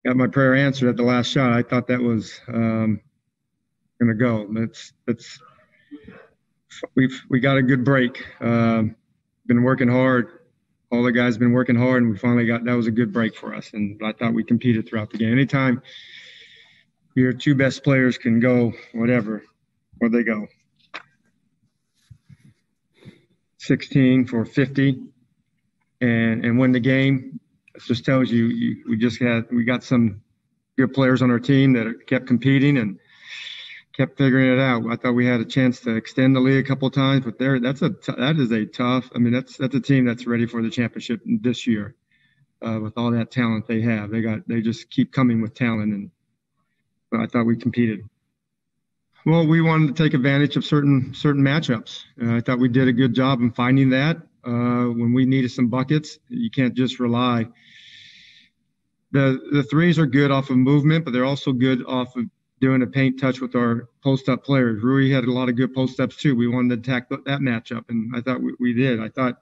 got my prayer answered at the last shot. I thought that was going to go. We got a good break. Been working hard. All the guys been working hard, and we finally got that was a good break for us. And I thought we competed throughout the game. Anytime your two best players can go whatever, where they go, 16 for 50, and win the game. It just tells you we got some good players on our team that kept competing and kept figuring it out. I thought we had a chance to extend the lead a couple of times, but that is a tough. I mean, that's a team that's ready for the championship this year with all that talent they have. They just keep coming with talent, and I thought we competed. Well, we wanted to take advantage of certain matchups. I thought we did a good job in finding that when we needed some buckets. You can't just rely. The threes are good off of movement, but they're also good off of doing a paint touch with our post-up players. Rui had a lot of good post-ups too. We wanted to attack that matchup, and I thought we did. I thought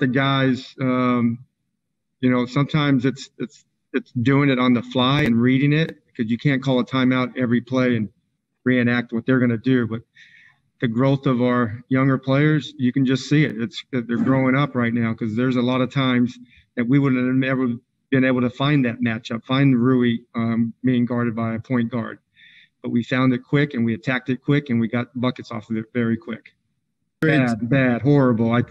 the guys, sometimes it's doing it on the fly and reading it, because you can't call a timeout every play and reenact what they're going to do. But the growth of our younger players, you can just see it. They're growing up right now, because there's a lot of times that we wouldn't have ever been able to find that matchup, find Rui being guarded by a point guard. But we found it quick, and we attacked it quick, and we got buckets off of it very quick. Bad, horrible. I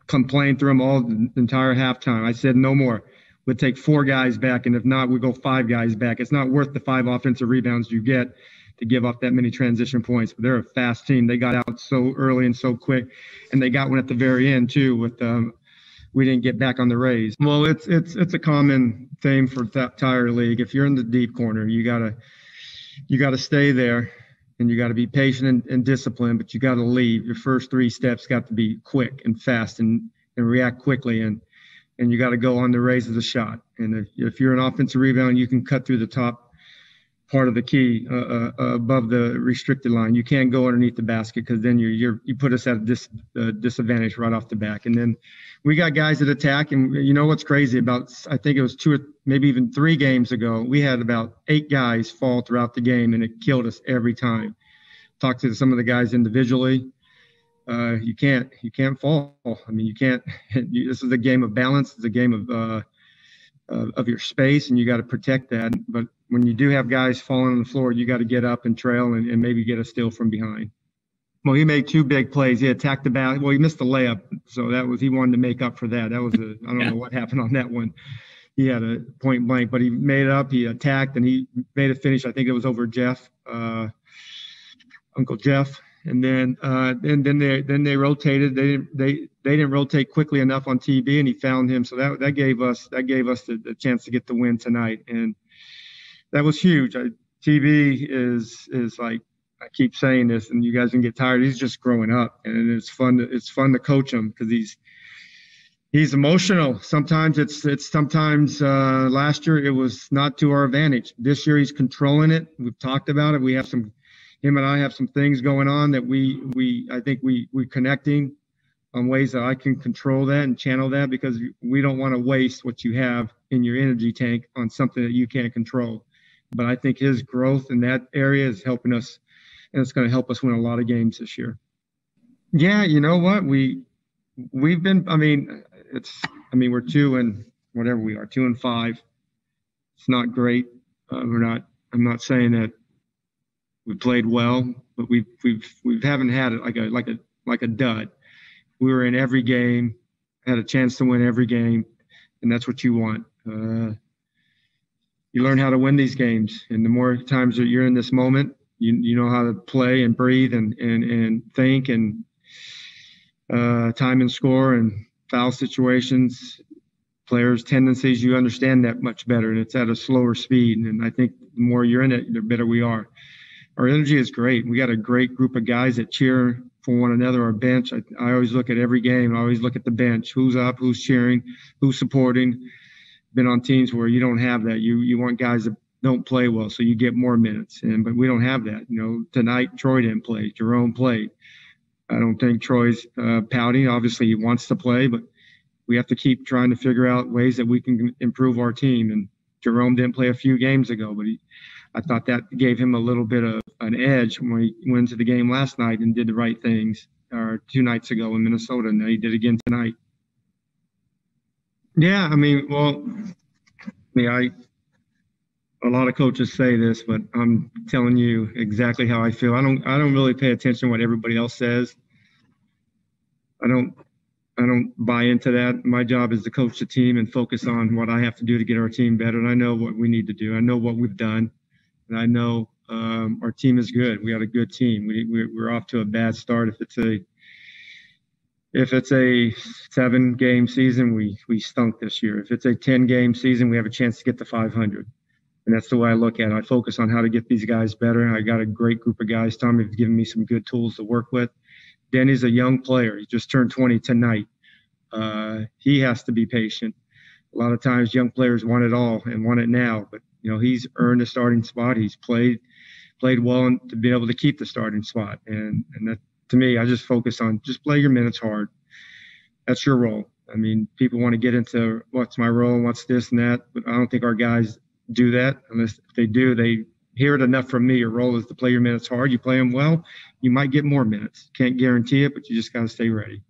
complained through them all the entire halftime. I said no more. We'd take 4 guys back, and if not, we go 5 guys back. It's not worth the 5 offensive rebounds you get to give up that many transition points. But they're a fast team. They got out so early and so quick, and they got one at the very end too. With we didn't get back on the raise. Well, it's a common theme for that entire league. If you're in the deep corner, you gotta stay there, and you got to be patient and disciplined. But you got to leave. Your first 3 steps got to be quick and fast and react quickly, and you got to go on the raise of the shot. And if you're an offensive rebound, you can cut through the top part of the key above the restricted line. You can't go underneath the basket, because then you put us at a disadvantage right off the back. And then we got guys that attack. And you know what's crazy about, I think it was 2 or maybe even 3 games ago, we had about 8 guys fall throughout the game, and it killed us every time. Talked to some of the guys individually. You can't fall. I mean, you can't. This is a game of balance. It's a game of your space, and you got to protect that. But when you do have guys falling on the floor, you got to get up and trail and maybe get a steal from behind. Well, he made 2 big plays. He attacked the basket. Well, he missed the layup, so he wanted to make up for that. That was I don't know what happened on that one. He had a point blank, but he made it up. He attacked, and he made a finish. I think it was over Jeff, Uncle Jeff. And then they rotated. They didn't rotate quickly enough on TB, and he found him. So that gave us the chance to get the win tonight, and that was huge. TB is like, I keep saying this, and you guys can get tired. He's just growing up, and it's fun to coach him, because he's emotional. Sometimes last year it was not to our advantage. This year he's controlling it. We've talked about it. Him and I have some things going on that I think we're connecting on ways that I can control that and channel that, because we don't want to waste what you have in your energy tank on something that you can't control. But I think his growth in that area is helping us, and it's going to help us win a lot of games this year. Yeah, you know what? We've been, we're 2 and whatever we are, 2 and 5. It's not great. I'm not saying that we played well, but we haven't had it like a dud. We were in every game, had a chance to win every game, and that's what you want. You learn how to win these games, and the more times that you're in this moment, you know how to play and breathe and think and time and score and foul situations, players' tendencies. You understand that much better, and it's at a slower speed. And I think the more you're in it, the better we are. Our energy is great. We got a great group of guys that cheer for one another. Our bench, I always look at every game. I always look at the bench. Who's up, who's cheering, who's supporting. Been on teams where you don't have that. You want guys that don't play well, so you get more minutes. But we don't have that. Tonight Troy didn't play. Jerome played. I don't think Troy's pouting. Obviously, he wants to play, but we have to keep trying to figure out ways that we can improve our team. And Jerome didn't play a few games ago, but I thought that gave him a little bit of an edge when he went to the game last night and did the right things, or 2 nights ago in Minnesota, and he did again tonight. Yeah, I mean, well, a lot of coaches say this, but I'm telling you exactly how I feel. I don't really pay attention to what everybody else says. I don't buy into that. My job is to coach the team and focus on what I have to do to get our team better. And I know what we need to do. I know what we've done, and I know our team is good. We got a good team. We're off to a bad start. If it's a 7-game season, we stunk this year. If it's a 10-game season, we have a chance to get to 500. And that's the way I look at it. I focus on how to get these guys better. I got a great group of guys. Tommy has given me some good tools to work with. Denny's a young player. He just turned 20 tonight. He has to be patient. A lot of times young players want it all and want it now. But, he's earned a starting spot. He's played well to be able to keep the starting spot. And that, to me, I just focus on just play your minutes hard. That's your role. I mean, people want to get into what's my role and what's this and that. But I don't think our guys do that. Unless if they do, they hear it enough from me. Your role is to play your minutes hard. You play them well, you might get more minutes. Can't guarantee it, but you just got to stay ready.